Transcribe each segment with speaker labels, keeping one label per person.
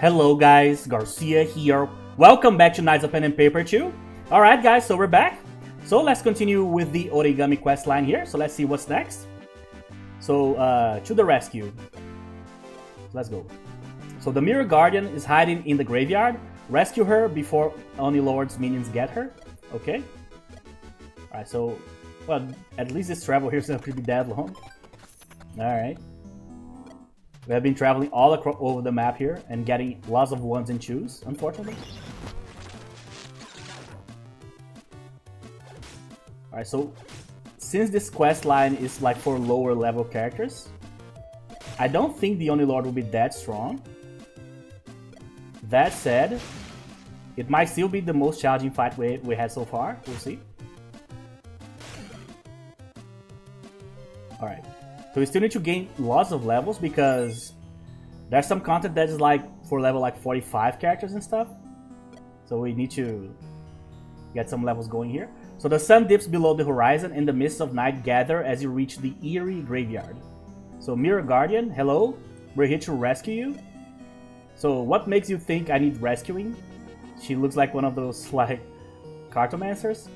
Speaker 1: Hello guys, Garcia here. Welcome back to Knights of Pen and Paper 2. Alright guys, so we're back. So let's continue with the origami quest line here. So let's see what's next. So, to the rescue. Let's go. So the Mirror Guardian is hiding in the graveyard. Rescue her before Oni Lord's minions get her. Okay. Alright, so, well, at least this travel here is not going to be that long. Alright. We have been traveling all over the map here and getting lots of ones and twos, unfortunately. Alright, so since this quest line is like for lower level characters, I don't think the Oni Lord will be that strong. That said, it might still be the most challenging fight we had so far. We'll see. Alright. So we still need to gain lots of levels because there's some content that is like for level like 45 characters and stuff. So we need to get some levels going here. So the sun dips below the horizon and the mists of night gather as you reach the eerie graveyard. So Mirror Guardian, hello, we're here to rescue you. So what makes you think I need rescuing? She looks like one of those like cartomancers.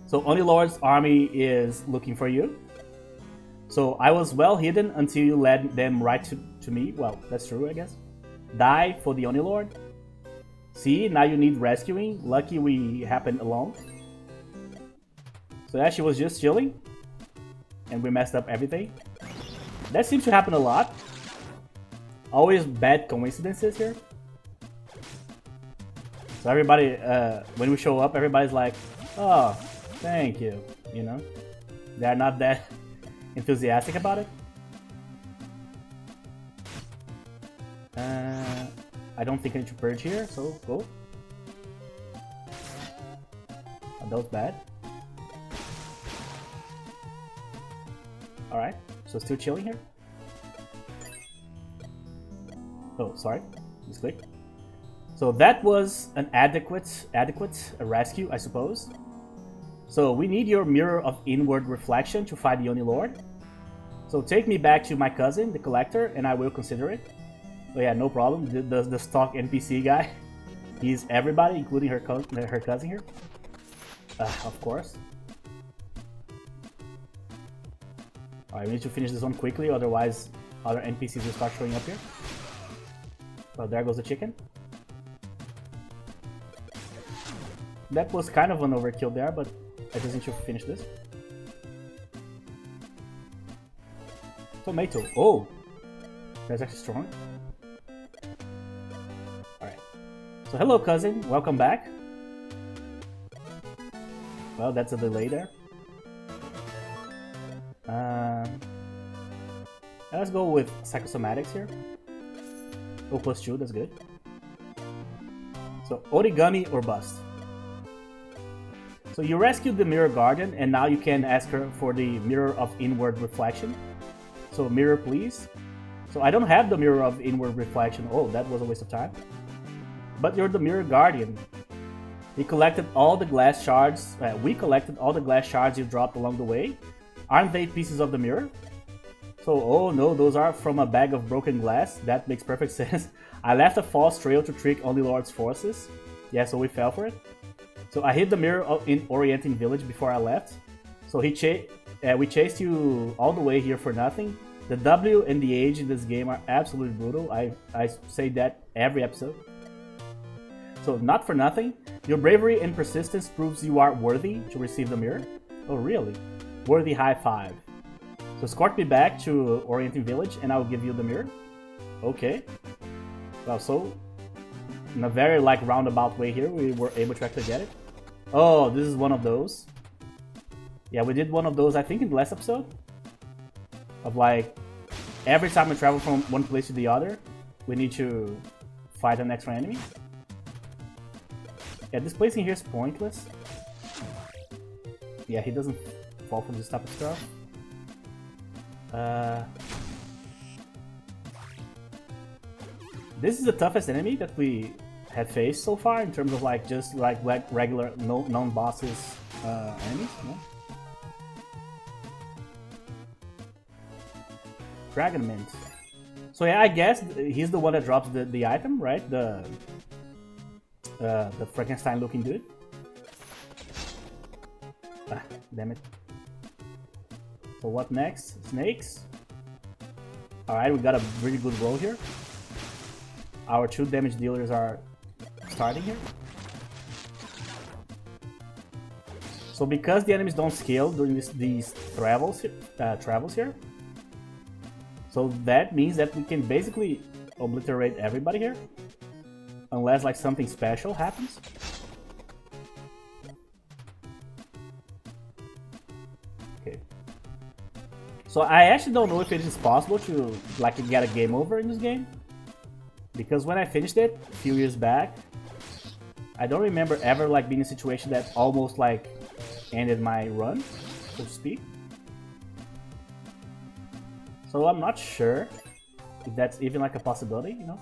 Speaker 1: So Oni Lord's army is looking for you. So I was well hidden until you led them right to me. Well, that's true, I guess. Die for the Oni Lord. See, now you need rescuing. Lucky we happened along. So yeah, she was just chilling. And we messed up everything. That seems to happen a lot. Always bad coincidences here. So everybody, when we show up, everybody's like, oh, thank you. You know? They're not that enthusiastic about it. I don't think I need to purge here, so go. Oh, that was bad. Alright, so still chilling here. Oh, sorry, misclick. So that was an adequate rescue, I suppose. So we need your Mirror of Inward Reflection to fight the Oni Lord. So take me back to my cousin, the Collector, and I will consider it. Oh yeah, no problem. The stock NPC guy. He's everybody, including her cousin here. Of course. Alright, we need to finish this one quickly, otherwise other NPCs will start showing up here. Oh, there goes the chicken. That was kind of an overkill there, but I just need to finish this. Tomato. Oh! That's actually strong. Alright. So hello cousin, welcome back. Well, that's a delay there. Let's go with Psychosomatics here. O +2, that's good. So origami or bust. So you rescued the Mirror Guardian and now you can ask her for the Mirror of Inward Reflection. So mirror please. So I don't have the Mirror of Inward Reflection. Oh, that was a waste of time. But you're the Mirror Guardian. We collected all the glass shards you dropped along the way. Aren't they pieces of the mirror? So, oh no, those are from a bag of broken glass. That makes perfect sense. I left a false trail to trick Oni Lord's forces. Yeah, so we fell for it. So I hid the mirror in Orienting Village before I left. So we chased you all the way here for nothing. The W and the H in this game are absolutely brutal. I say that every episode. So not for nothing. Your bravery and persistence proves you are worthy to receive the mirror. Oh really? Worthy high five. So escort me back to Orienting Village and I'll give you the mirror. Okay. Well, so in a very like roundabout way here, we were able to actually get it. Oh, this is one of those. Yeah, we did one of those, I think, in the last episode. Of like, every time we travel from one place to the other, we need to fight an extra enemy. Yeah, this place in here is pointless. Yeah, he doesn't fall for this type of stuff. This is the toughest enemy that we have faced so far in terms of like just like regular non-bosses enemies. No? Dragon Mint. So yeah, I guess he's the one that drops the item, right? The Frankenstein looking dude. Ah, damn it. So what next? Snakes. Alright, we got a really good roll here. Our 2 damage dealers are starting here. So because the enemies don't scale during these travels here, so that means that we can basically obliterate everybody here, unless like something special happens. Okay. So I actually don't know if it is possible to like get a game over in this game, because when I finished it a few years back, I don't remember ever like being in a situation that almost like ended my run, so to speak. So I'm not sure if that's even like a possibility, you know.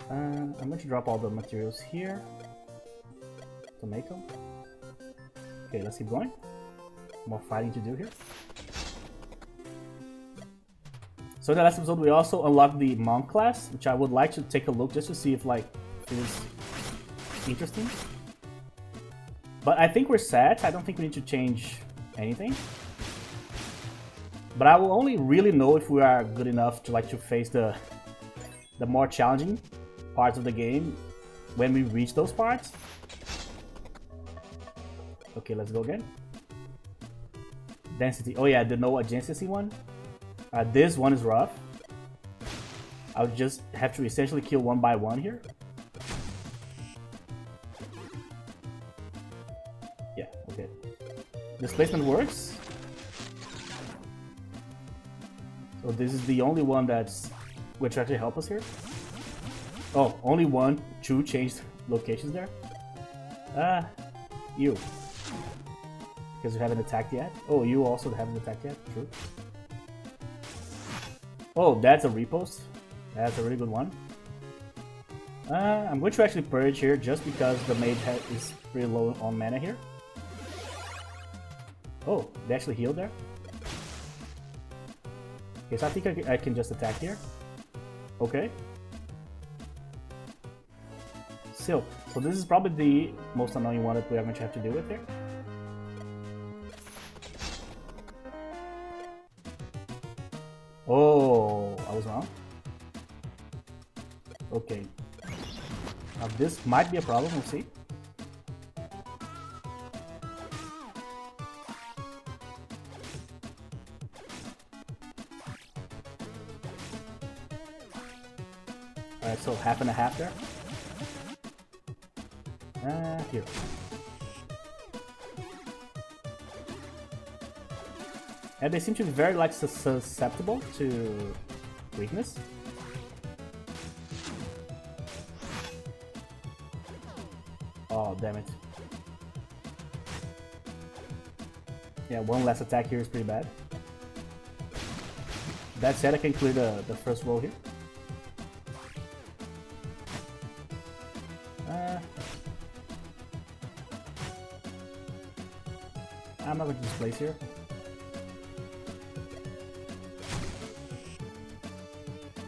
Speaker 1: I'm going to drop all the materials here to make them. Okay, let's keep going. More fighting to do here. So in the last episode we also unlocked the monk class, which I would like to take a look just to see if like it is interesting. But I think we're set. I don't think we need to change anything. But I will only really know if we are good enough to like to face the more challenging parts of the game when we reach those parts. Okay, let's go again. Density. Oh yeah, the no adjacency one. This one is rough. I'll just have to essentially kill one by one here. Yeah, okay. Displacement works. So this is the only one that's which actually help us here. Oh, only 2 changed locations there. You. Because you haven't attacked yet. Oh, you also haven't attacked yet. True. Oh, that's a repost. That's a really good one. I'm going to actually purge here just because the mage is pretty low on mana here. Oh, they actually healed there. Okay, so I think I can just attack here. Okay. Silk. So this is probably the most annoying one that we are going to have to deal with here. Oh, I was wrong. Okay. Now this might be a problem, we'll see. Alright, so half and a half there. Here. And they seem to be very like susceptible to weakness. Oh, damn it. Yeah, one less attack here is pretty bad. That said, I can clear the first roll here. I'm not going to displace here.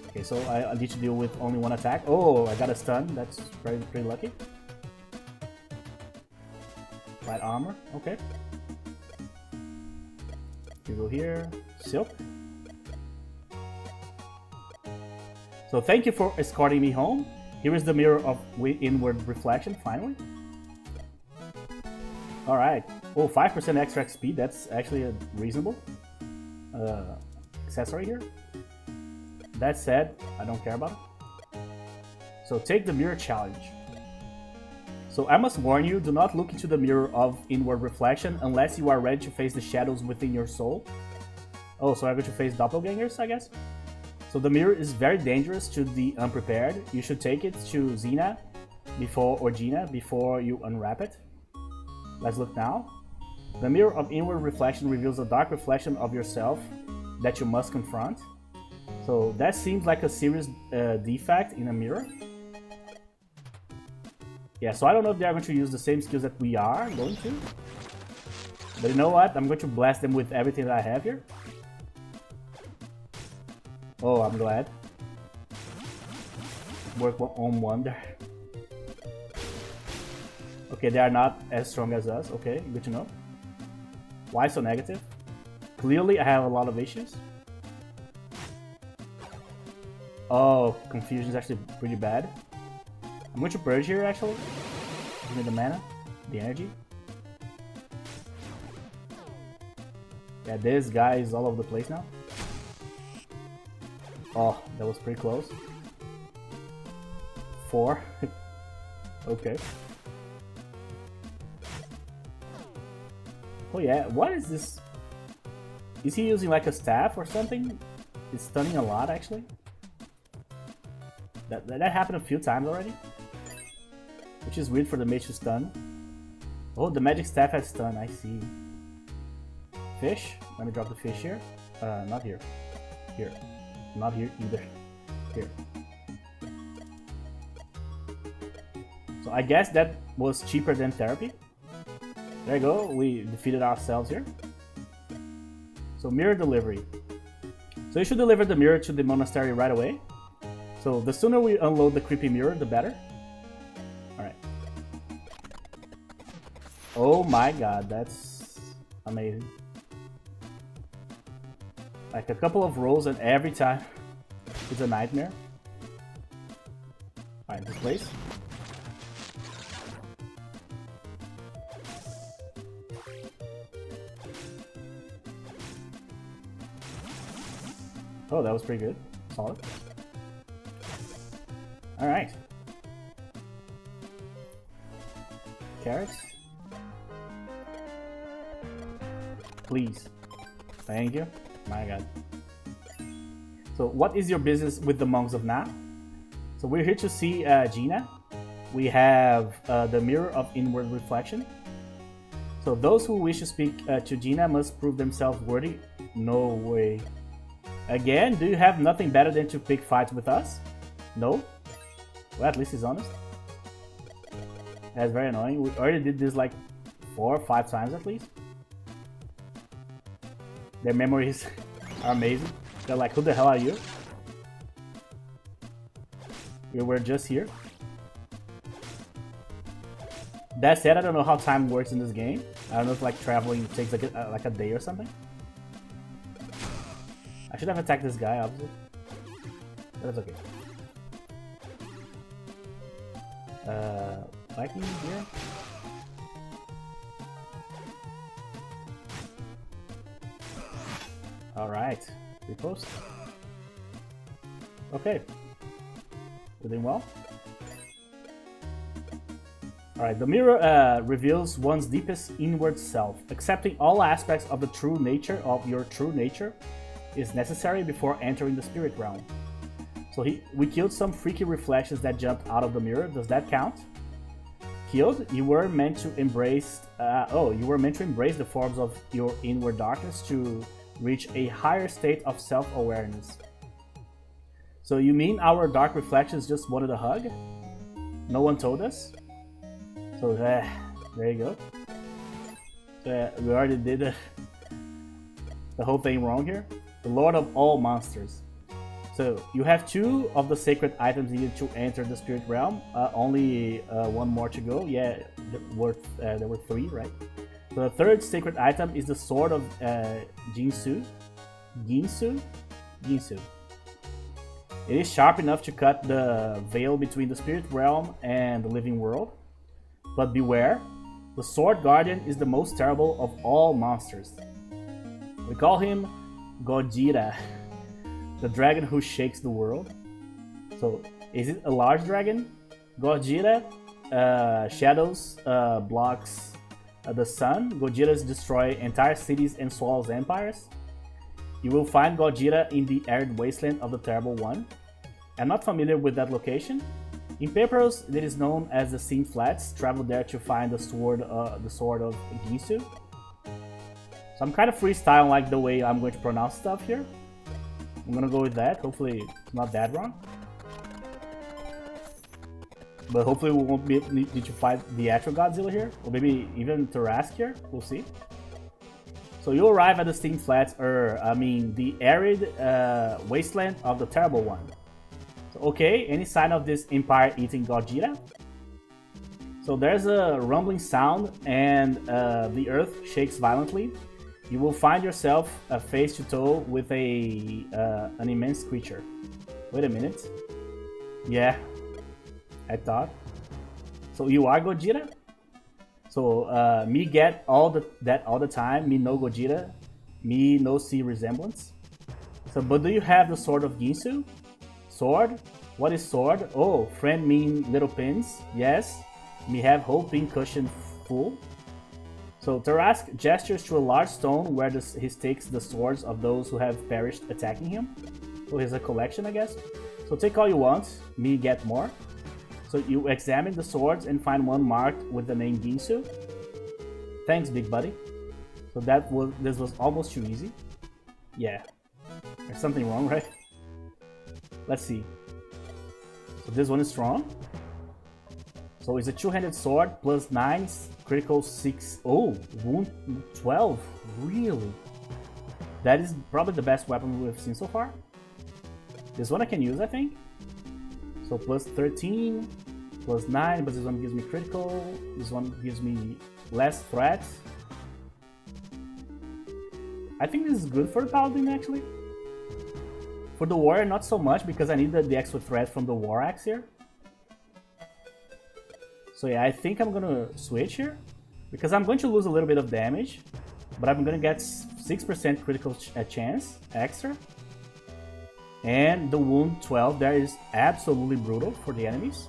Speaker 1: Okay, so I need to deal with only one attack. Oh, I got a stun. That's pretty lucky. Light armor. Okay. You go here. Silk. So thank you for escorting me home. Here is the mirror of inward reflection, finally. Alright. Oh, 5% extra XP. That's actually a reasonable accessory here. That said, I don't care about it. So take the mirror challenge. So I must warn you, do not look into the mirror of inward reflection unless you are ready to face the shadows within your soul. Oh, so I'm going to face doppelgangers, I guess? So the mirror is very dangerous to the unprepared. You should take it to Xena or Gina before you unwrap it. Let's look now. The mirror of inward reflection reveals a dark reflection of yourself that you must confront. So that seems like a serious defect in a mirror. Yeah, so I don't know if they're going to use the same skills that we are going to. But you know what? I'm going to blast them with everything that I have here. Oh, I'm glad. Work on wonder. Okay, they are not as strong as us. Okay, good to know. Why so negative? Clearly, I have a lot of issues. Oh, confusion is actually pretty bad. I'm going to purge here, actually. Give me the mana, the energy. Yeah, this guy is all over the place now. Oh, that was pretty close. 4. Okay. Oh yeah, what is this? Is he using like a staff or something? He's stunning a lot, actually. That happened a few times already. Which is weird for the mage to stun. Oh, the magic staff has stun, I see. Fish? Let me drop the fish here. Not here. Here. Not here either. Here. So I guess that was cheaper than therapy. There you go, we defeated ourselves here. So mirror delivery. So you should deliver the mirror to the monastery right away. So the sooner we unload the creepy mirror, the better. Alright. Oh my god, that's amazing. Like a couple of rolls and every time it's a nightmare. Alright, this place. Oh, that was pretty good. Solid. Alright. Carrots. Please. Thank you. My god. So, what is your business with the monks of Na? So, we're here to see Gina. We have the mirror of inward reflection. So, those who wish to speak to Gina must prove themselves worthy. No way. Again, do you have nothing better than to pick fights with us? No? Well, at least he's honest. That's very annoying. We already did this like 4 or 5 times at least. Their memories are amazing. They're like, who the hell are you? We were just here. That said, I don't know how time works in this game. I don't know if like traveling takes like a day or something. I should have attacked this guy, obviously. But that's okay. Lightning here. Alright. Repost. Okay. We're doing well. Alright, the mirror reveals one's deepest inward self. Accepting all aspects of the true nature of your true nature is necessary before entering the spirit realm. So we killed some freaky reflections that jumped out of the mirror. Does that count? Killed? You were meant to embrace. You were meant to embrace the forms of your inward darkness to reach a higher state of self-awareness. So you mean our dark reflections just wanted a hug? No one told us? So there you go. We already did the whole thing wrong here. The Lord of all monsters. So you have 2 of the sacred items needed to enter the spirit realm. Only 1 more to go. Yeah, there were 3, right? So the 3rd sacred item is the sword of Ginsu. Ginsu. It is sharp enough to cut the veil between the spirit realm and the living world. But beware, the sword guardian is the most terrible of all monsters. We call him Gojira, the dragon who shakes the world. So, is it a large dragon? Gojira shadows blocks the sun. Gojiras destroy entire cities and swallows empires. You will find Gojira in the arid wasteland of the Terrible One. I'm not familiar with that location. In Papyrus, it is known as the Seam Flats. Travel there to find the sword of Ginsu. So I'm kind of freestyling like the way I'm going to pronounce stuff here. I'm gonna go with that. Hopefully it's not that wrong. But hopefully we won't need to fight the actual Godzilla here. Or maybe even Tarask here. We'll see. So you arrive at the steam flats, or the arid wasteland of the Terrible One. So, okay, any sign of this empire eating Gojira? So there's a rumbling sound and the earth shakes violently. You will find yourself face to toe with an immense creature. Wait a minute. Yeah, I thought. So you are Gojira? So me get that all the time. Me no Gojira. Me no see resemblance. So, but do you have the sword of Ginsu? Sword? What is sword? Oh, friend mean little pins. Yes. Me have whole pin cushion full. So Tarask gestures to a large stone where he stakes the swords of those who have perished attacking him. So here's a collection, I guess. So take all you want, me get more. So you examine the swords and find one marked with the name Ginsu. Thanks, big buddy. So this was almost too easy. Yeah, there's something wrong, right? Let's see. So this one is strong. So it's a two-handed sword, plus 9, critical 6. Oh, wound 12. Really? That is probably the best weapon we've seen so far. This one I can use, I think. So plus 13, plus 9, but this one gives me critical. This one gives me less threat. I think this is good for the Paladin, actually. For the Warrior, not so much, because I need the extra threat from the War Axe here. So yeah, I think I'm gonna switch here, because I'm going to lose a little bit of damage, but I'm gonna get 6% critical chance extra. And the wound 12 there is absolutely brutal for the enemies.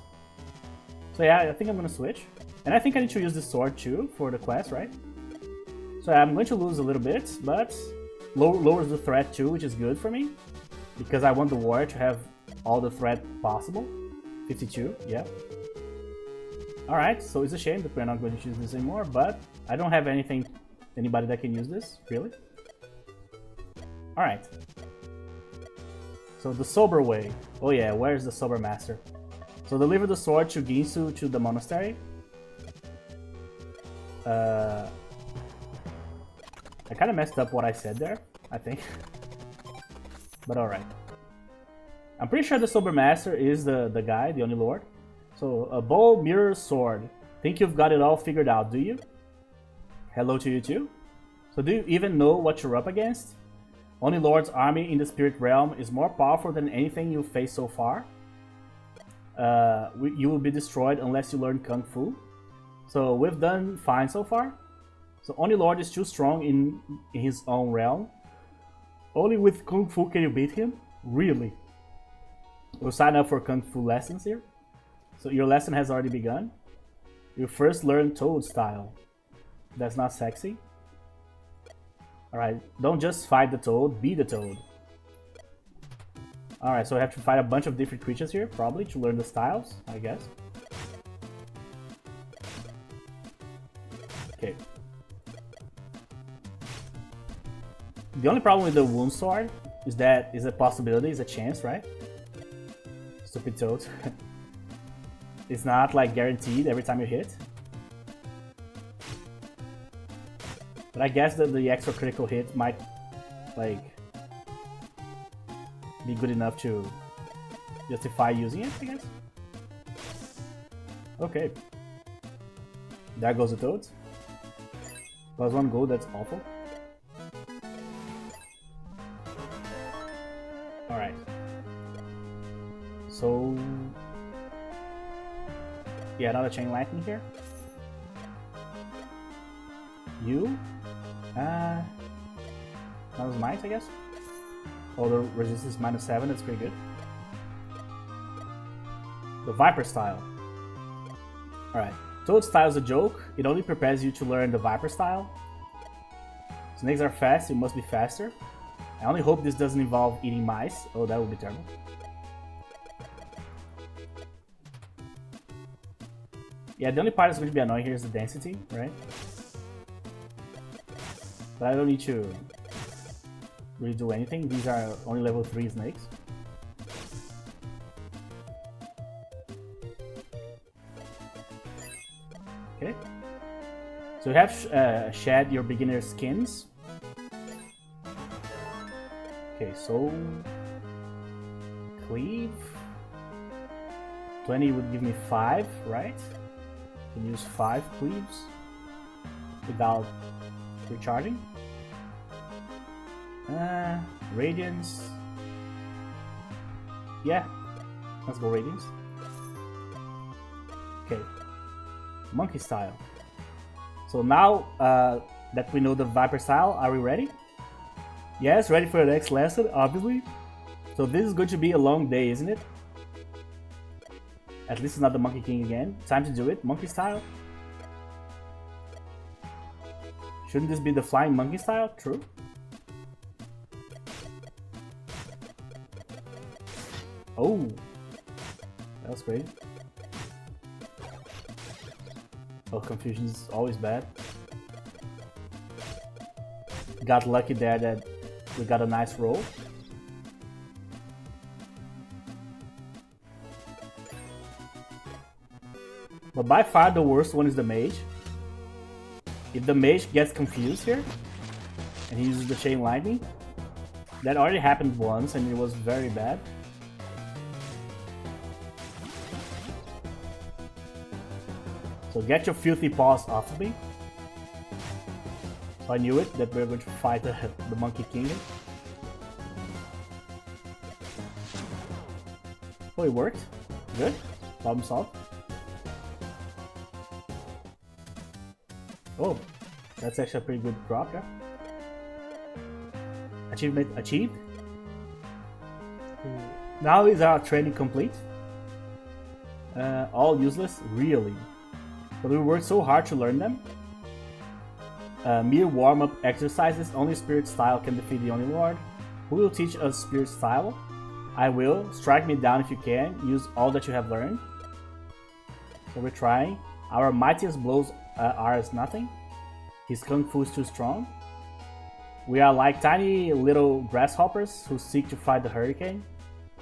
Speaker 1: So yeah, I think I'm gonna switch. And I think I need to use this sword too for the quest, right? So I'm going to lose a little bit, but lowers the threat too, which is good for me, because I want the warrior to have all the threat possible. 52, yeah. Alright, so it's a shame that we're not going to use this anymore, but I don't have anybody that can use this, really. Alright. So the sober way. Oh yeah, where's the sober master? So deliver the sword to Ginsu to the monastery. I kind of messed up what I said there, I think. But alright. I'm pretty sure the sober master is the guy, the Oni Lord. So, a bow, mirror, sword. Think you've got it all figured out, do you? Hello to you too. So do you even know what you're up against? Oni Lord's army in the spirit realm is more powerful than anything you've faced so far. You will be destroyed unless you learn Kung Fu. So we've done fine so far. So Oni Lord is too strong in his own realm. Only with Kung Fu can you beat him? Really? We'll sign up for Kung Fu lessons here. So your lesson has already begun. You first learn Toad style. That's not sexy. Alright, don't just fight the Toad, be the Toad. Alright, so I have to fight a bunch of different creatures here, probably, to learn the styles, I guess. Okay. The only problem with the Wound Sword is that is a possibility, is a chance, right? Stupid Toad. It's not like guaranteed every time you hit. But I guess that the extra critical hit might like be good enough to justify using it, I guess. Okay. There goes the Toad. Plus 1 gold, that's awful. Alright. So yeah, another chain lightning here. You? That was might, I guess. Oh, the resistance -7, that's pretty good. The Viper style. Alright. Toad style is a joke. It only prepares you to learn the Viper style. Snakes are fast, you must be faster. I only hope this doesn't involve eating mice. Oh, that would be terrible. Yeah, the only part that's going to be annoying here is the density, right? But I don't need to really do anything. These are only level 3 snakes. Okay. So you have shed your beginner skins. Okay, so cleave 20 would give me 5, right? Can use 5 cleaves without recharging. Radiance. Yeah, let's go Radiance. Okay, monkey style. So now that we know the Viper style, are we ready? Yes, ready for the next lesson, obviously. So this is going to be a long day, isn't it? At least it's not the Monkey King again. Time to do it, monkey style. Shouldn't this be the flying monkey style? True. Oh, that was great. Oh, confusion is always bad. Got lucky there that we got a nice roll. But by far the worst one is the mage. If the mage gets confused here and he uses the chain lightning, that already happened once and it was very bad. So get your filthy paws off of me. So I knew it, that we were going to fight the Monkey King. Oh, it worked. Good. Problem solved. Oh, that's actually a pretty good drop there. Achievement achieved. Now is our training complete. All useless? Really? But we worked so hard to learn them. Mere warm-up exercises, only Spirit Style can defeat the Only Lord. Who will teach us Spirit Style? I will. Strike me down if you can. Use all that you have learned. So we're trying. Our mightiest blows are as nothing. His Kung Fu is too strong. We are like tiny little grasshoppers who seek to fight the hurricane.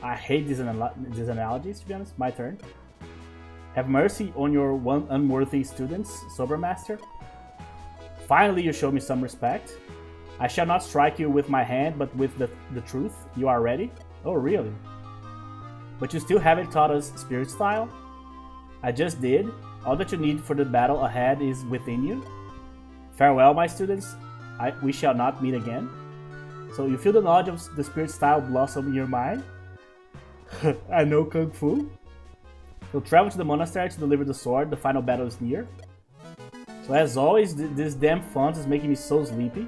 Speaker 1: I hate these analogies, to be honest. My turn. Have mercy on your unworthy students, Sober Master. Finally, you show me some respect. I shall not strike you with my hand, but with the truth. You are ready? Oh, really? But you still haven't taught us Spirit Style? I just did. All that you need for the battle ahead is within you. Farewell, my students. We shall not meet again. So you feel the knowledge of the Spirit Style blossom in your mind? I know Kung Fu. So travel to the monastery to deliver the sword. The final battle is near. So as always, this damn font is making me so sleepy.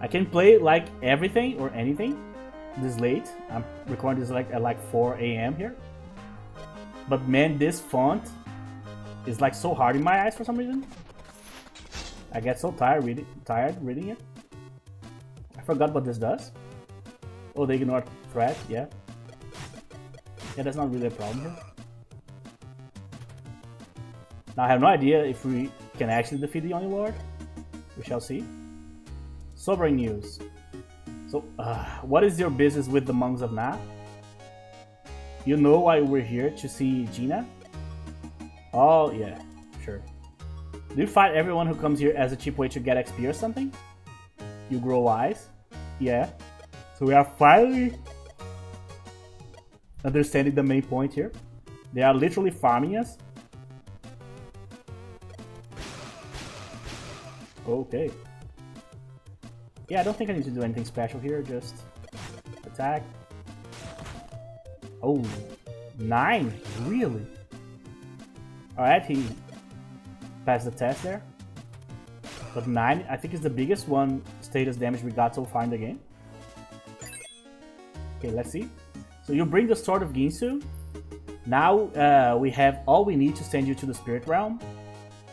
Speaker 1: I can play like everything or anything this late. I'm recording this at like 4 a.m. here. But man, this font is like so hard in my eyes for some reason. I get so tired reading it. I forgot what this does. Oh, they ignore threat, yeah. Yeah, that's not really a problem here. Now I have no idea if we can actually defeat the Only Lord. We shall see. Sobering news. So, what is your business with the monks of Na? You know why we're here, to see Gina? Oh, yeah, sure. Do you fight everyone who comes here as a cheap way to get XP or something? You grow wise? Yeah. So we are finally understanding the main point here. They are literally farming us. Okay. Yeah, I don't think I need to do anything special here, just attack. Oh, 9? Really? Alright, he passed the test there. But 9, I think, is the biggest one status damage we got so far in the game. Okay, let's see. So you bring the Sword of Ginsu. Now we have all we need to send you to the Spirit Realm.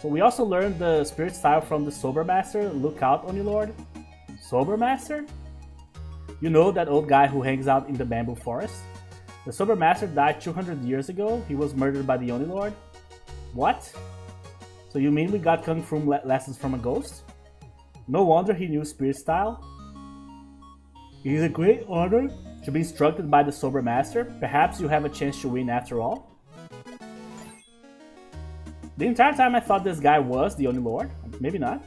Speaker 1: So we also learned the Spirit Style from the Sober Master. Look out, Oni Lord. Sober Master? You know that old guy who hangs out in the bamboo forest? The Sober Master died 200 years ago. He was murdered by the Oni Lord. What? So you mean we got Kung Fu lessons from a ghost? No wonder he knew Spirit Style. It is a great honor to be instructed by the Sober Master. Perhaps you have a chance to win after all. The entire time I thought this guy was the Only Lord. Maybe not.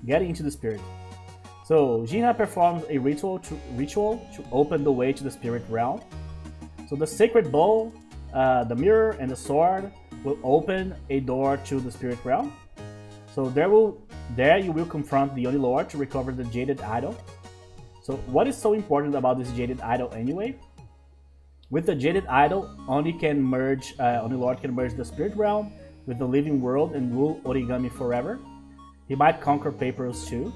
Speaker 1: Getting into the spirit. So Gina performs a ritual to open the way to the spirit realm. So the sacred bowl, the mirror, and the sword will open a door to the spirit realm. So there you will confront the Oni Lord to recover the jaded idol. So what is so important about this jaded idol anyway? With the jaded idol, Oni Lord can merge the spirit realm with the living world and rule origami forever. He might conquer Papyrus too.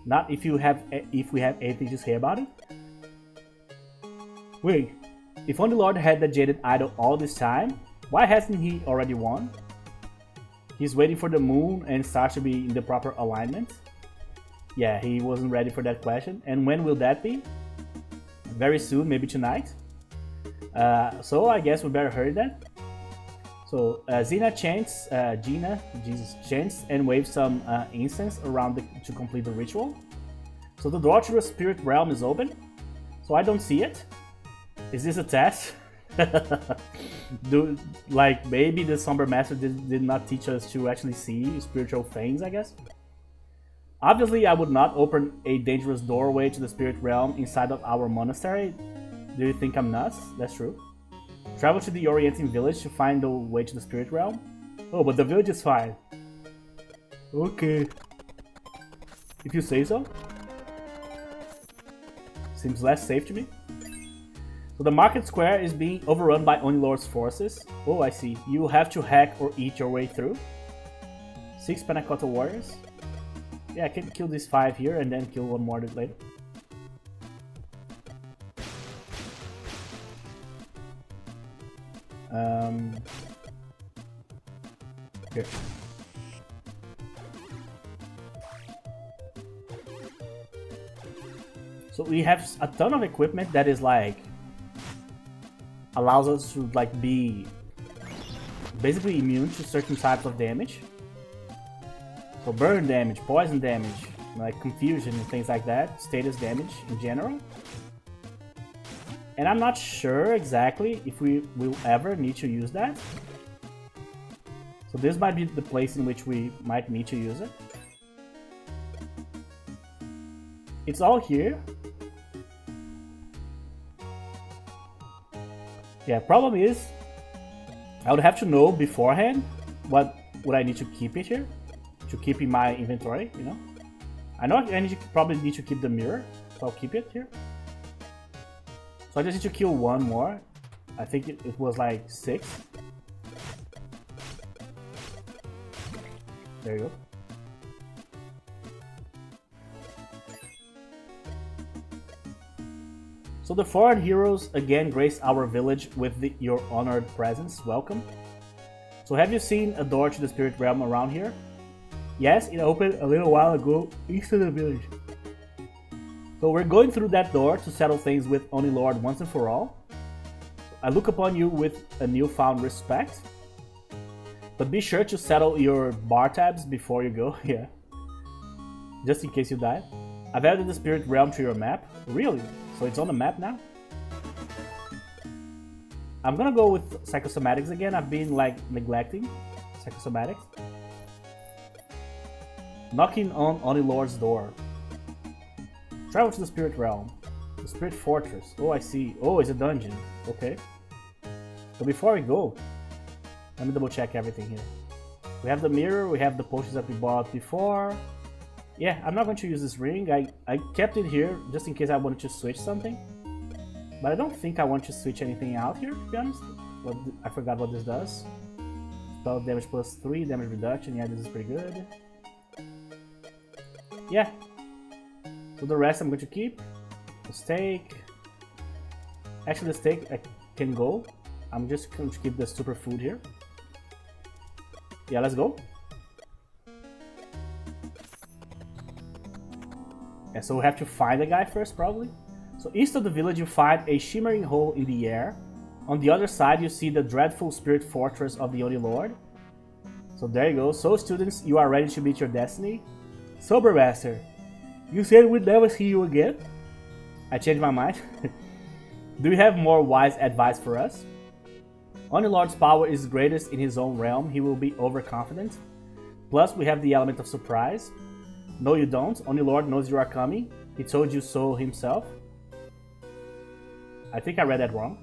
Speaker 1: Not if we have anything to say about it. Wait, if Oni Lord had the jaded idol all this time, why hasn't he already won? He's waiting for the moon and stars to be in the proper alignment. Yeah, he wasn't ready for that question. And when will that be? Very soon, maybe tonight. So I guess we better hurry then. So Gina chants and waves some incense around to complete the ritual. So the door to the spirit realm is open. So I don't see it. Is this a test? Maybe the Somber Master did not teach us to actually see spiritual things, I guess. Obviously, I would not open a dangerous doorway to the spirit realm inside of our monastery. Do you think I'm nuts? That's true. Travel to the Orienting village to find the way to the spirit realm. Oh, but the village is fine. Okay. If you say so. Seems less safe to me. So the market square is being overrun by Oni Lord's forces. Oh, I see. You have to hack or eat your way through. 6 Panna Cotta warriors. Yeah, I can kill these 5 here and then kill one more later. Here. So we have a ton of equipment that is like allows us to like be basically immune to certain types of damage. So burn damage, poison damage, like confusion and things like that, status damage in general. And I'm not sure exactly if we will ever need to use that. So this might be the place in which we might need to use it. It's all here. Yeah, problem is, I would have to know beforehand what would I need to keep it here, to keep in my inventory, you know. I know I probably need to keep the mirror, so I'll keep it here. So I just need to kill one more. I think it was like 6. There you go. So the foreign heroes again grace our village with your honored presence. Welcome. So have you seen a door to the spirit realm around here? Yes, it opened a little while ago east of the village. So we're going through that door to settle things with Oni Lord once and for all. I look upon you with a newfound respect. But be sure to settle your bar tabs before you go, yeah. Just in case you die. I've added the spirit realm to your map. Really? So it's on the map now? I'm gonna go with psychosomatics again. I've been like neglecting psychosomatics. Knocking on Oni Lord's door. Travel to the spirit realm. The spirit fortress. Oh, I see. Oh, it's a dungeon. Okay. So before we go, let me double check everything here. We have the mirror, we have the potions that we bought before. Yeah, I'm not going to use this ring. I kept it here just in case I wanted to switch something. But I don't think I want to switch anything out here, to be honest. But I forgot what this does. Spell damage plus 3, damage reduction. Yeah, this is pretty good. Yeah. So the rest I'm going to keep. The steak. Actually, the steak I can go. I'm just going to keep the superfood here. Yeah, let's go. Yeah, so we have to find the guy first, probably. So east of the village, you find a shimmering hole in the air. On the other side, you see the dreadful spirit fortress of the Oni Lord. So there you go. So students, you are ready to meet your destiny. Sober Master, you said we'd never see you again? I changed my mind. Do you have more wise advice for us? Oni Lord's power is greatest in his own realm. He will be overconfident. Plus, we have the element of surprise. No, you don't. Only Lord knows you are coming. He told you so himself. I think I read that wrong.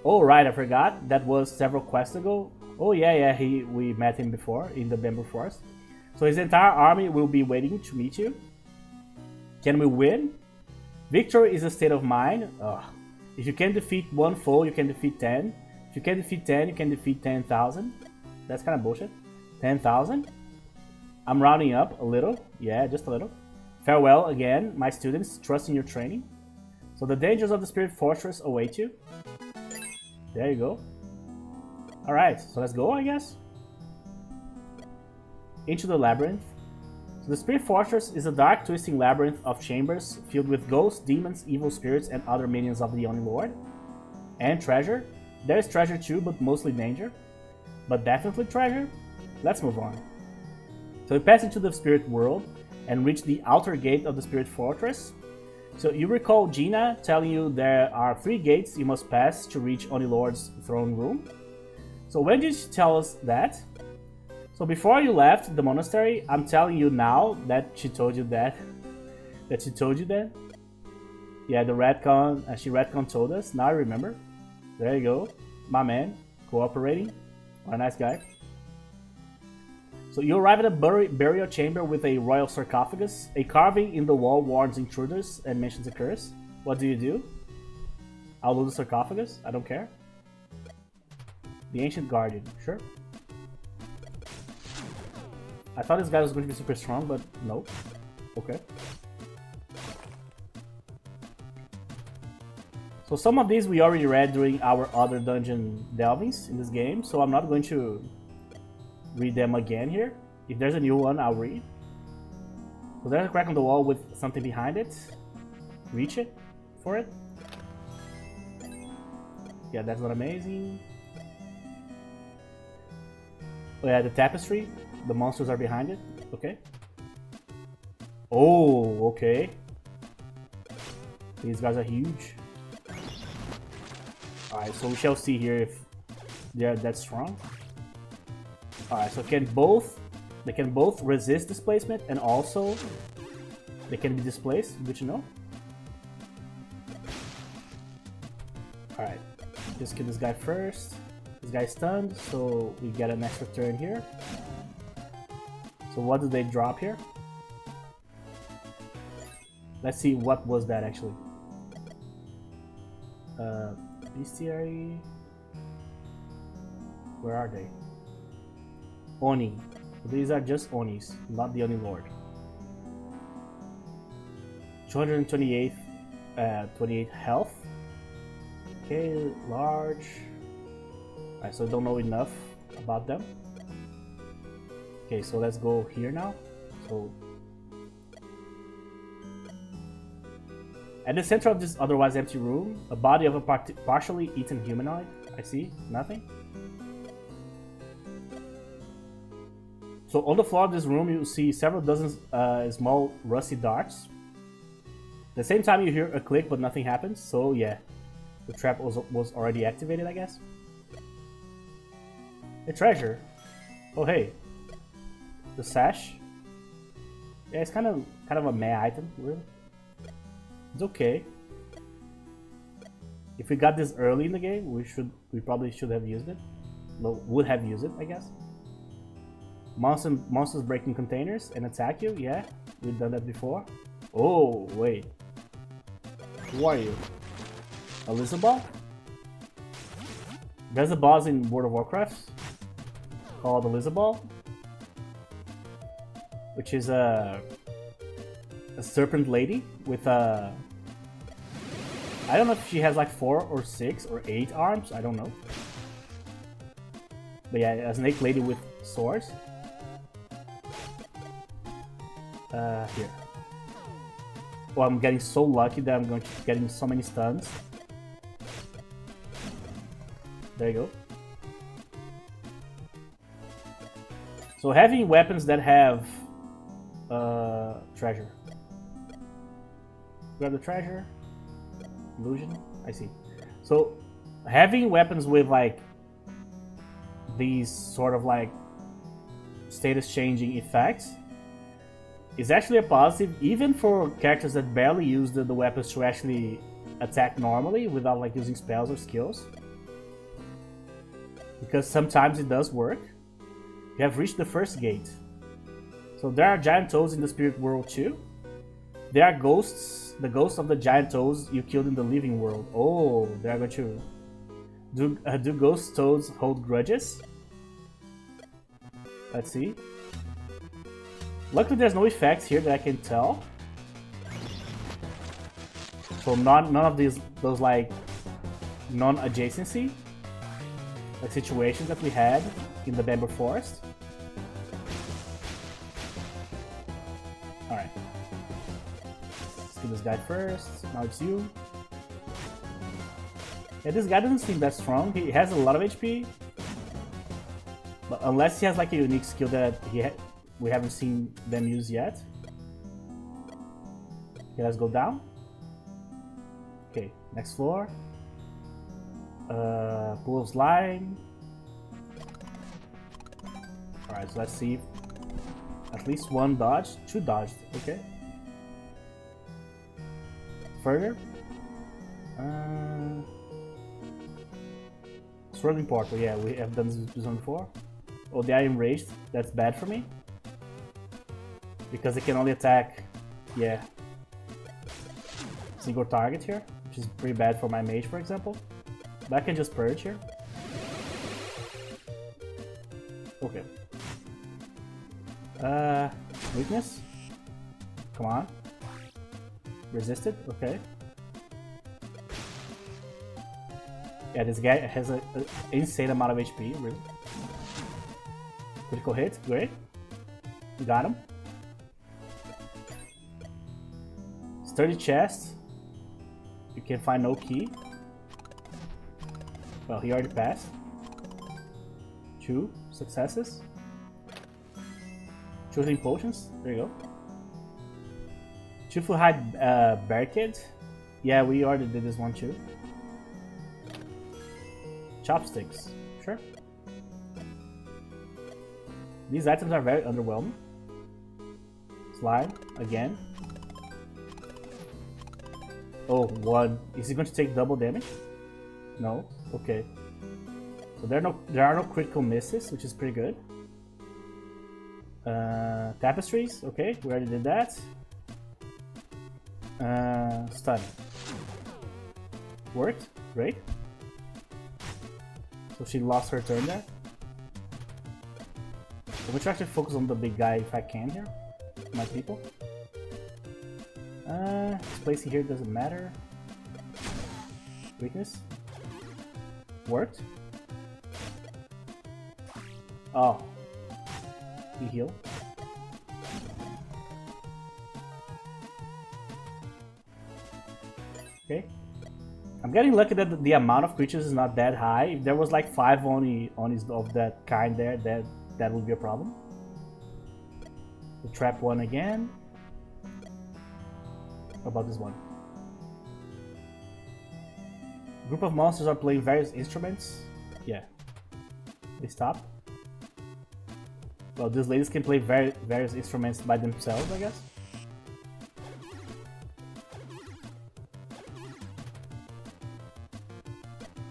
Speaker 1: Oh, right, I forgot. That was several quests ago. Oh, yeah, we met him before in the Bamboo Forest. So his entire army will be waiting to meet you. Can we win? Victory is a state of mind. Ugh. If you can defeat one foe, you can defeat 10. If you can defeat 10, you can defeat 10,000. That's kind of bullshit. 10,000? I'm rounding up a little. Yeah, just a little. Farewell again, my students. Trust in your training. So the dangers of the Spirit Fortress await you. There you go. Alright, so let's go, I guess. Into the labyrinth. So the Spirit Fortress is a dark, twisting labyrinth of chambers filled with ghosts, demons, evil spirits, and other minions of the Only Lord. And treasure. There is treasure too, but mostly danger. But definitely treasure. Let's move on. So we pass into the Spirit World and reach the outer gate of the Spirit Fortress. So you recall Gina telling you there are 3 gates you must pass to reach Only Lord's throne room. So when did she tell us that? So before you left the monastery, I'm telling you now that she told you that. That she told you that? Yeah, the retcon, she retcon told us. Now I remember. There you go. My man, cooperating. What a nice guy. So you arrive at a burial chamber with a royal sarcophagus. A carving in the wall warns intruders and mentions a curse. What do? I'll loot the sarcophagus. I don't care. The Ancient Guardian. Sure. I thought this guy was going to be super strong, but no. Okay. So some of these we already read during our other dungeon delvings in this game, so I'm not going to read them again here. If there's a new one, I'll read. So there's a crack on the wall with something behind it. Reach it for it. Yeah, that's not amazing. Oh yeah, the tapestry. The monsters are behind it. Okay. Oh, okay. These guys are huge. Alright, so we shall see here if they're that strong. Alright, so they can both resist displacement and also they can be displaced. Good to know. Alright, just kill this guy first. This guy's stunned, so we get an extra turn here. So what did they drop here? Let's see, what was that actually? Bestiary. Where are they? Oni. These are just Onis, not the Oni Lord. 228 28 health. Okay, large. Alright, so I don't know enough about them. Okay, so let's go here now. So at the center of this otherwise empty room, a body of a partially eaten humanoid. I see nothing. So on the floor of this room, you see several dozens small rusty darts. At the same time, you hear a click, but nothing happens. So yeah, the trap was already activated, I guess. A treasure. Oh hey. The sash. Yeah, it's kind of a meh item, really. It's okay. If we got this early in the game, we probably should have used it. Well, would have used it, I guess. Monsters breaking containers and attack you. Yeah, we've done that before. Oh wait, who are you? Elizabeth? There's a boss in World of Warcraft called Elizabeth, which is a serpent lady with a... I don't know if she has like 4 or 6 or 8 arms, I don't know. But yeah, a snake lady with swords. Here. Oh, I'm getting so lucky that I'm going to getting so many stuns. There you go. So having weapons that have treasure. Grab the treasure. Illusion. I see. So having weapons with like these sort of like status changing effects is actually a positive, even for characters that barely use the weapons to actually attack normally without like using spells or skills. Because sometimes it does work. You have reached the first gate. So there are giant toads in the spirit world too. There are ghosts, the ghosts of the giant toads you killed in the living world. Oh, they are going to... Do ghost toads hold grudges? Let's see. Luckily there's no effects here that I can tell. So none of those like non-adjacency like situations that we had in the Bamboo Forest. Alright. Let's kill this guy first. Now it's you. Yeah, this guy doesn't seem that strong. He has a lot of HP. But unless he has like a unique skill that we haven't seen them use yet. Okay, let's go down. Okay, next floor. Pool of slime. Alright, so let's see. At least one dodge. Two dodged. Okay. Further. Swirling portal. Yeah, we have done this one before. Oh, they are enraged. That's bad for me. Because they can only attack, yeah, single target here, which is pretty bad for my mage, for example. But I can just purge here. Okay. Weakness. Come on. Resisted. Okay. Yeah, this guy has an insane amount of HP, really. Critical hit. Great. Got him. Sturdy chest. You can find no key. Well, he already passed. 2 successes. Choosing potions. There you go. Chifu hide barricade. Yeah, we already did this one too. Chopsticks. Sure. These items are very underwhelming. Slime again. Oh, 1. Is he going to take double damage? No. Okay. So there are no critical misses, which is pretty good. Tapestries. Okay, we already did that. Stun. Worked. Great. So she lost her turn there. I'm going to actually focus on the big guy if I can here. My people. This placing here doesn't matter. Weakness. Worked. Oh. He healed. Okay. I'm getting lucky that the amount of creatures is not that high. If there was like 5 only of that kind there, that would be a problem. The trap one again. How about this one? Group of monsters are playing various instruments. Yeah. They stop. Well, these ladies can play various instruments by themselves, I guess.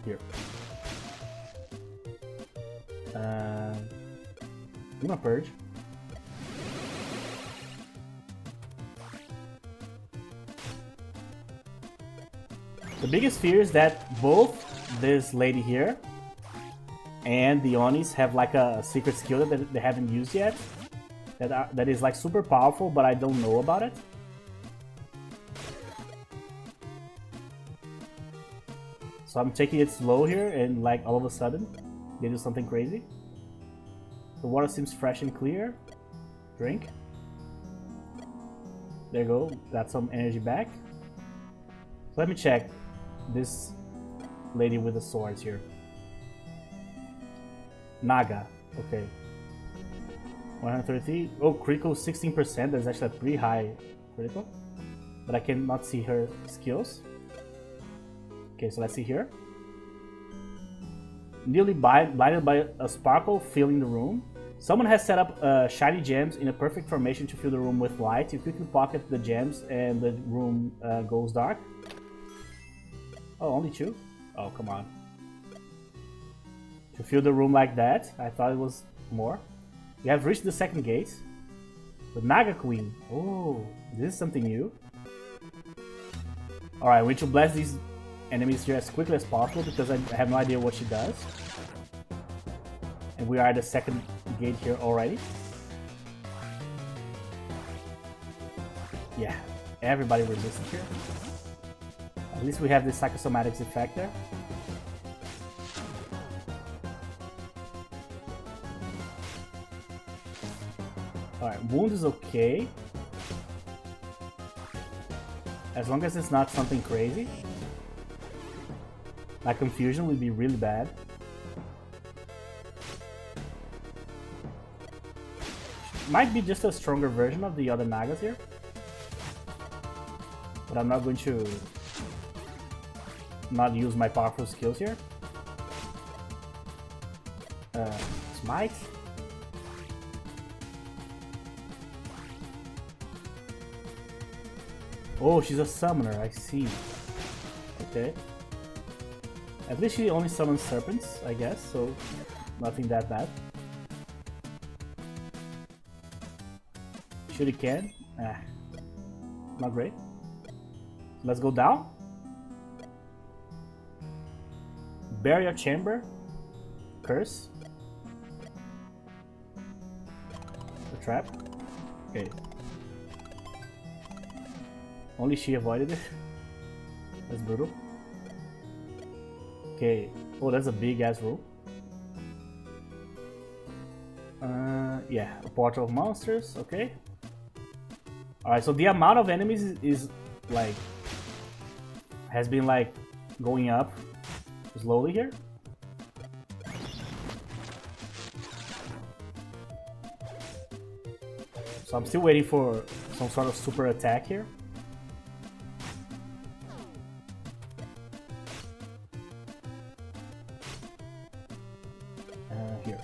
Speaker 1: Here. I'm gonna purge. The biggest fear is that both this lady here and the Onis have like a secret skill that they haven't used yet. That is like super powerful, but I don't know about it. So I'm taking it slow here, and like all of a sudden, they do something crazy. The water seems fresh and clear. Drink. There you go. Got some energy back. So let me check this lady with the swords here. Naga. Okay. 133. Oh, critical 16%. That's actually a pretty high critical. But I cannot see her skills. Okay, so let's see here. Nearly blinded by a sparkle filling the room. Someone has set up shiny gems in a perfect formation to fill the room with light. You quickly pocket the gems and the room goes dark. Oh, only 2? Oh, come on. To fill the room like that, I thought it was more. We have reached the second gate. The Naga Queen. Oh, this is something new. Alright, we need to blast these enemies here as quickly as possible because I have no idea what she does. And we are at the second gate here already. Yeah, everybody resisted here. At least we have the psychosomatics effect there. Alright, wound is okay. As long as it's not something crazy. Like confusion would be really bad. Might be just a stronger version of the other Nagas here. But I'm not going to not use my powerful skills here. Smite. Oh, she's a summoner, I see. Okay. At least she only summons serpents, I guess, so nothing that bad. Shuriken. Not great. Let's go down. Barrier Chamber. Curse. The trap. Okay. Only she avoided it. That's brutal. Okay. Oh, that's a big ass room. Yeah, a portal of monsters. Okay. Alright, so the amount of enemies is like has been like going up slowly here. So I'm still waiting for some sort of super attack here. Here.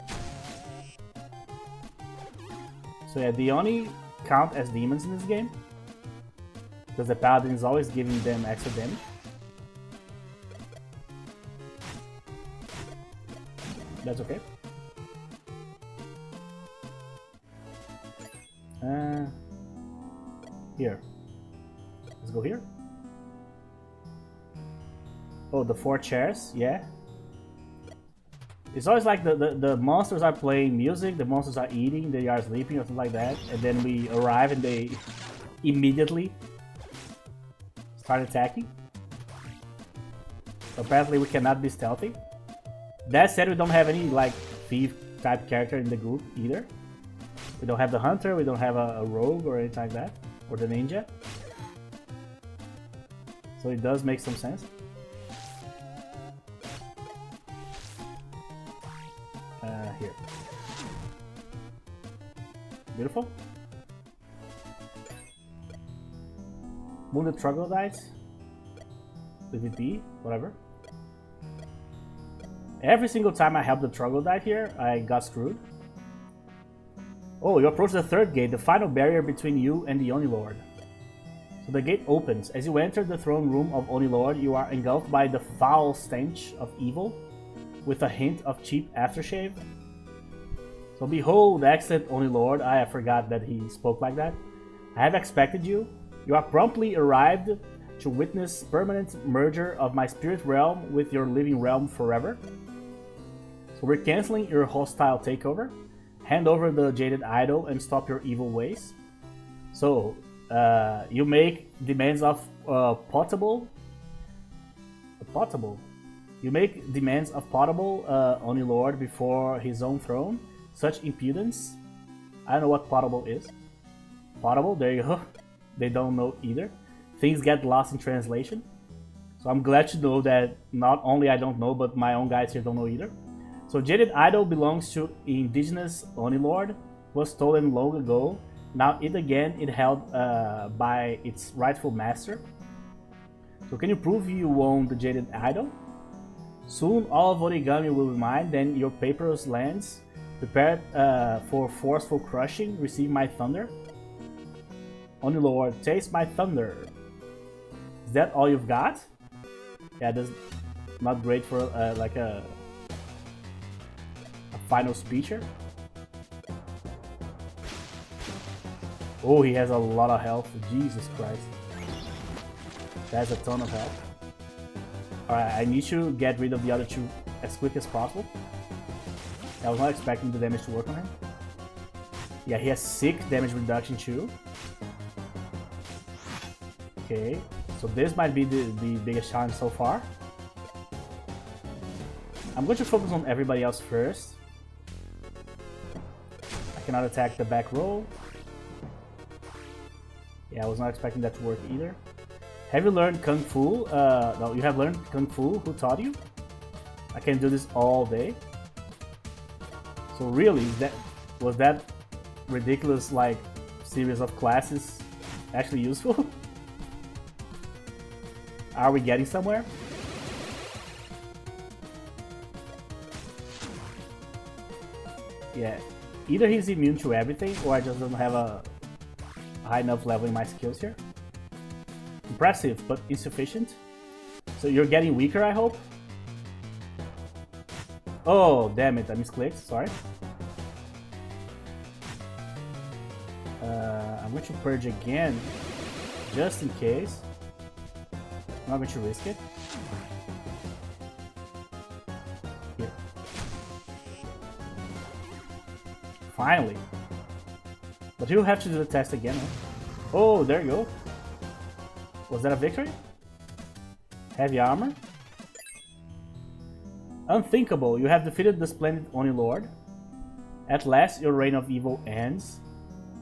Speaker 1: So yeah, they only count as demons in this game because the paladin is always giving them extra damage. That's okay. Here. Let's go here. Oh, the 4 chairs, yeah. It's always like the monsters are playing music, the monsters are eating, they are sleeping or something like that, and then we arrive and they immediately start attacking. So apparently we cannot be stealthy. That said, we don't have any like thief type character in the group either. We don't have the hunter, we don't have a rogue or anything like that, or the ninja. So it does make some sense. Here. Beautiful. Wounded troglodytes. PvP, whatever. Every single time I help the troglodyte here, I got screwed. Oh, you approach the third gate, the final barrier between you and the Oni Lord. So the gate opens. As you enter the throne room of Oni Lord, you are engulfed by the foul stench of evil, with a hint of cheap aftershave. So behold, excellent Oni Lord, I forgot that he spoke like that. I have expected you. You are promptly arrived to witness permanent merger of my spirit realm with your living realm forever. So we're canceling your hostile takeover. Hand over the jaded idol and stop your evil ways. So you make demands of potable. You make demands of potable Oni Lord before his own throne. Such impudence. I don't know what potable is. Potable, there you go. They don't know either. Things get lost in translation. So I'm glad to know that not only I don't know, but my own guys here don't know either. So Jaded Idol belongs to indigenous Oni Lord. Was stolen long ago. Now it held by its rightful master. So can you prove you own the Jaded Idol? Soon all of Origami will be mine, then your papyrus lands Prepare for forceful crushing. Receive my thunder. Oni Lord, taste my thunder. Is that all you've got? Yeah, that's not great for like a final speech here. Oh, he has a lot of health. Jesus Christ. That's a ton of health. Alright, I need to get rid of the other two as quick as possible. I was not expecting the damage to work on him. Yeah, he has 6 damage reduction too. Okay, so this might be the biggest challenge so far. I'm going to focus on everybody else first. I cannot attack the back row. Yeah, I was not expecting that to work either. Have you learned Kung Fu? No, you have learned Kung Fu. Who taught you? I can do this all day. So really, was that ridiculous like series of classes actually useful? Are we getting somewhere? Yeah, either he's immune to everything or I just don't have a high enough level in my skills here. Impressive, but insufficient. So you're getting weaker, I hope? Oh, damn it, I misclicked, sorry. I'm going to purge again, just in case. I'm not going to risk it. Here. Finally. But you'll have to do the test again, huh? Oh, there you go. Was that a victory? Heavy armor? Unthinkable, you have defeated the splendid Oni Lord. At last your reign of evil ends.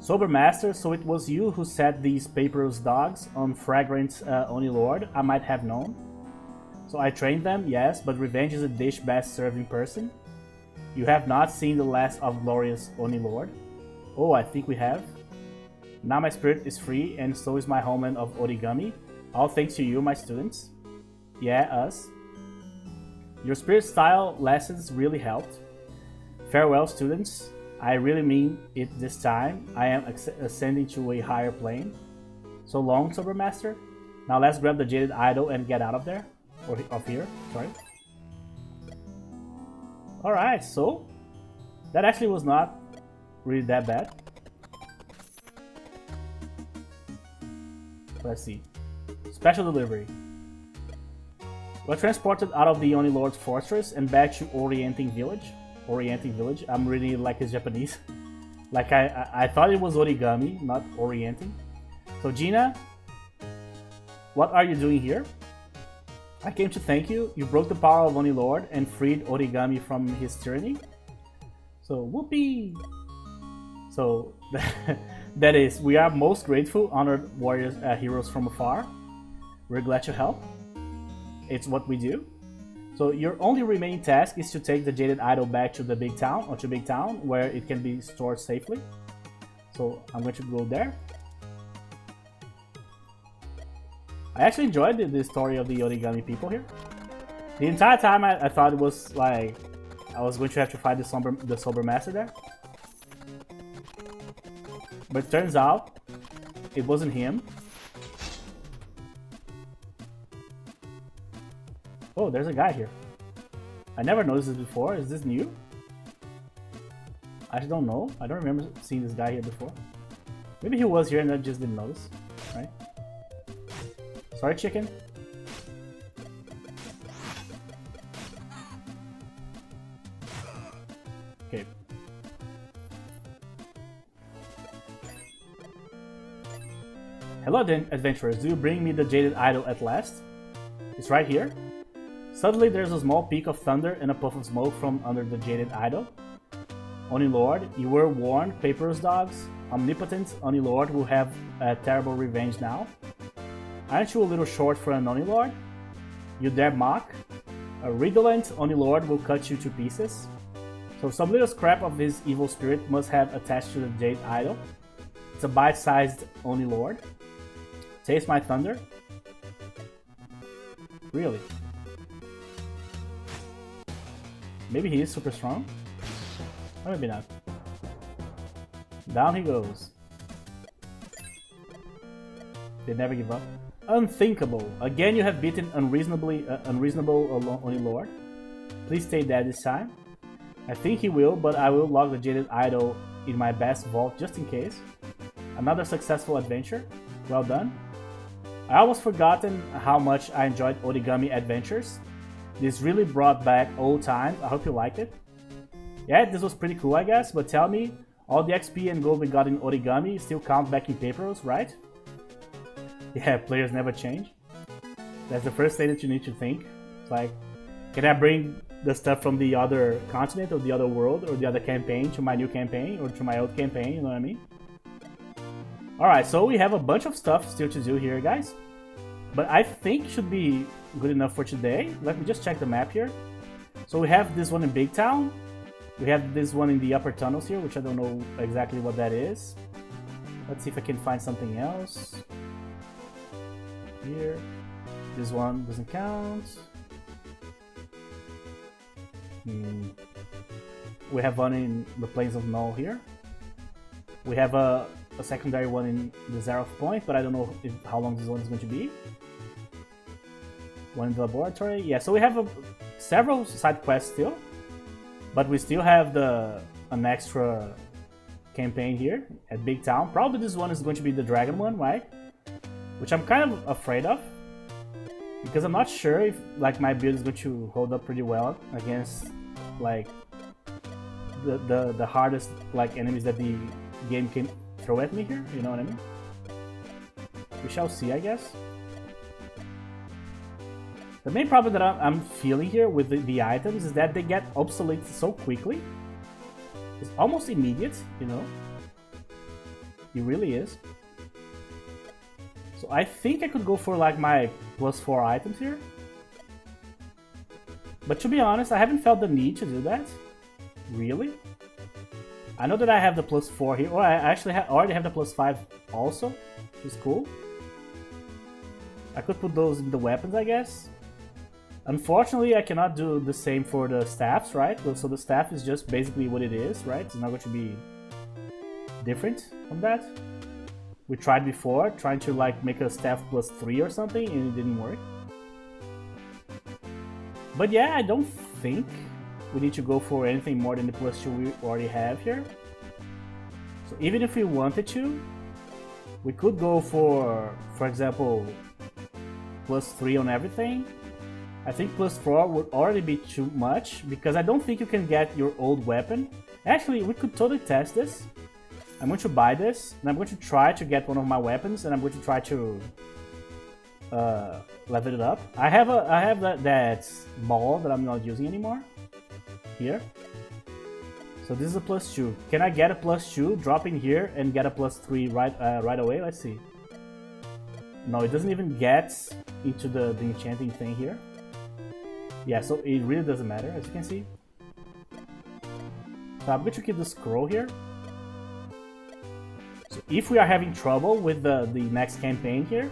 Speaker 1: Sober Master, so it was you who set these paperless dogs on fragrant Oni Lord. I might have known. So I trained them, yes, but revenge is a dish best served in person. You have not seen the last of glorious Oni Lord. Oh, I think we have. Now my spirit is free, and so is my homeland of origami. All thanks to you, my students. Yeah, us. Your spirit style lessons really helped. Farewell, students. I really mean it this time. I am ascending to a higher plane. So long, Sober Master. Now let's grab the jaded idol and get out of there. Or of here, sorry. Alright, so that actually was not really that bad. Let's see. Special delivery. We're transported out of the Oni Lord's fortress and back to Orienting Village. Orienting Village. I'm reading it like it's Japanese. Like I thought it was origami, not orienting. So Gina, what are you doing here? I came to thank you. You broke the power of Oni Lord and freed origami from his tyranny. So whoopee! So that is, we are most grateful, honored warriors, heroes from afar. We're glad to help. It's what we do. So your only remaining task is to take the jaded idol back to the big town, or to big town, where it can be stored safely. So I'm going to go there. I actually enjoyed the story of the origami people here. The entire time I thought it was like I was going to have to fight the sober master there. But it turns out it wasn't him. Oh, there's a guy here. I never noticed this before. Is this new? I don't know. I don't remember seeing this guy here before. Maybe he was here and I just didn't notice. Right? Sorry, chicken. Okay. Hello then, adventurers. Do you bring me the jaded idol at last? It's right here. Suddenly there's a small peak of thunder and a puff of smoke from under the jaded idol. Oni Lord, you were warned, paperless dogs. Omnipotent Oni Lord will have a terrible revenge now. Aren't you a little short for an Oni Lord? You dare mock? A redolent Oni Lord will cut you to pieces. So some little scrap of his evil spirit must have attached to the jade idol. It's a bite-sized Oni Lord. Taste my thunder? Really? Maybe he is super strong? Or maybe not. Down he goes. They never give up. Unthinkable. Again, you have beaten unreasonable Oni Lord. Please stay dead this time. I think he will, but I will log the Jaded Idol in my best vault just in case. Another successful adventure. Well done. I almost forgotten how much I enjoyed Origami Adventures. This really brought back old times. I hope you liked it. Yeah, this was pretty cool, I guess, but tell me, all the XP and gold we got in Origami still count back in paperos, right? Yeah, players never change. That's the first thing that you need to think. It's like, can I bring the stuff from the other continent or the other world or the other campaign to my new campaign or to my old campaign, you know what I mean? Alright, so we have a bunch of stuff still to do here, guys. But I think should be good enough for today. Let me just check the map here. So we have this one in Big Town. We have this one in the upper tunnels here, which I don't know exactly what that is. Let's see if I can find something else. Here. This one doesn't count. We have one in the Plains of Null here. We have a secondary one in the Zeroth Point, but I don't know how long this one is going to be. One in the laboratory. Yeah, so we have several side quests still, but we still have an extra campaign here at Big Town. Probably this one is going to be the dragon one, right? Which I'm kind of afraid of, because I'm not sure if like my build is going to hold up pretty well against like the hardest like enemies that the game can throw at me here, you know what I mean? We shall see, I guess. The main problem that I'm feeling here with the items is that they get obsolete so quickly. It's almost immediate, you know? It really is. So I think I could go for like my +4 items here. But to be honest, I haven't felt the need to do that. Really? I know that I have the +4 here, or I actually already have the +5 also, which is cool. I could put those in the weapons, I guess. Unfortunately, I cannot do the same for the staffs, right? So the staff is just basically what it is, right? It's not going to be different from that. We tried before, trying to like make a staff +3 or something, and it didn't work. But yeah, I don't think we need to go for anything more than the +2 we already have here. So even if we wanted to, we could go for example, +3 on everything. I think +4 would already be too much, because I don't think you can get your old weapon. Actually, we could totally test this. I'm going to buy this, and I'm going to try to get one of my weapons, and I'm going to try to level it up. I have that ball that I'm not using anymore. Here. So this is a +2. Can I get a +2, drop in here, and get a +3 right away? Let's see. No, it doesn't even get into the enchanting thing here. Yeah, so it really doesn't matter, as you can see. So I'm going to keep the scroll here. So if we are having trouble with the next campaign here,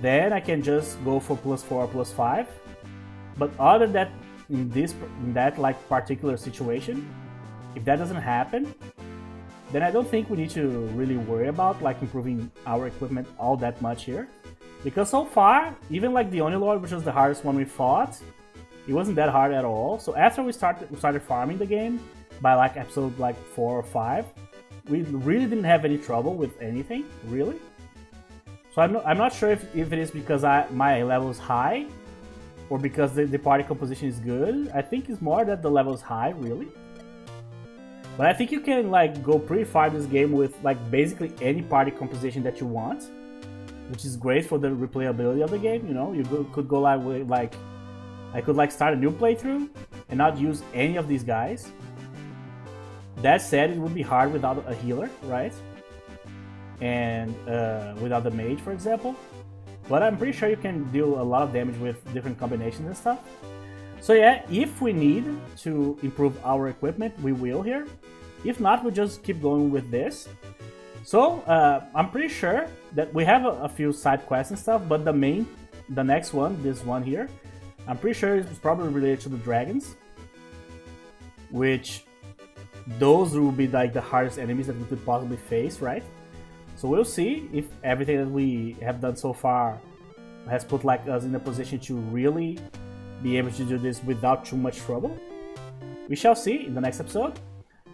Speaker 1: then I can just go for +4 or +5. But other than that, in that like particular situation, if that doesn't happen, then I don't think we need to really worry about like improving our equipment all that much here, because so far, even like the Oni Lord, which was the hardest one we fought, it wasn't that hard at all. So after we started farming the game by like episode like 4 or 5, we really didn't have any trouble with anything, really. So I'm not sure if it is because my level is high, or because the party composition is good. I think it's more that the level is high, really. But I think you can like go pretty far in this game with like basically any party composition that you want, which is great for the replayability of the game. You know, you could go like I could like start a new playthrough and not use any of these guys. That said, it would be hard without a healer, right? And without the mage, for example. But I'm pretty sure you can deal a lot of damage with different combinations and stuff. So yeah, if we need to improve our equipment, we will here. If not, we'll just keep going with this. So I'm pretty sure that we have a few side quests and stuff, but the next one, this one here, I'm pretty sure it's probably related to the dragons. Which those will be like the hardest enemies that we could possibly face, right? So we'll see if everything that we have done so far has put like us in a position to really be able to do this without too much trouble. We shall see in the next episode.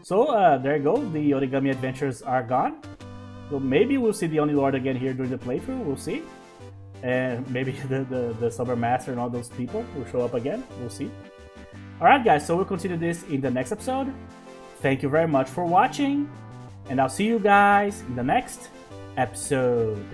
Speaker 1: So there you go, the origami adventures are gone. So maybe we'll see the Oni Lord again here during the playthrough, we'll see. And maybe the Summer Master and all those people will show up again, we'll see. Alright guys, so we'll continue this in the next episode. Thank you very much for watching, and I'll see you guys in the next episode.